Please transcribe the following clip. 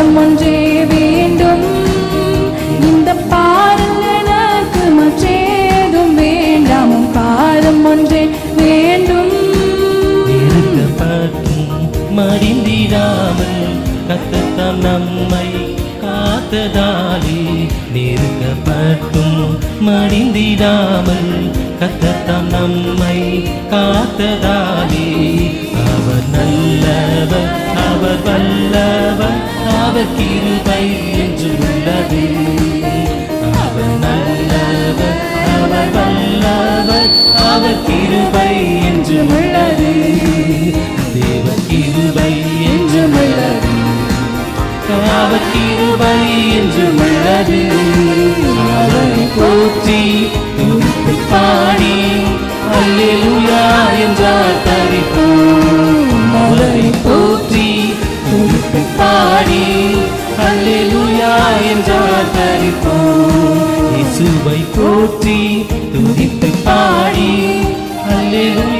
பாரம் ஒன்றே வேண்டும். இந்த பாரம் எனக்கு மற்றேதும் வேண்டாம். பாரம் ஒன்றே வேண்டும். மடிந்திடாமல் கர்த்தர் நம்மை காத்ததாலே, நெருக்கப்பட்டும் மடிந்திடாமல் கர்த்தர் நம்மை காத்ததாலே, அவர் நல்லவர், அவர் வல்லவர், அவர் கிருபை என்று உள்ளது. அவர் நல்லவர், அவர் வல்லவர், அவர் கிருபை என்று உள்ளது. தேவ கிருபை என்று உள்ளது. அவர் கிருபை என்று உள்ளது. அவரை போற்றி துதித்து பாடி அல்லேலூயா என்றார் தரிப்போம். அவரை போற்றி துதித்து பாடி அல்லேலூயா என்றார் தரிப்போம். இயேசுவை போற்றி துதித்து பாடி அல்லேலூயா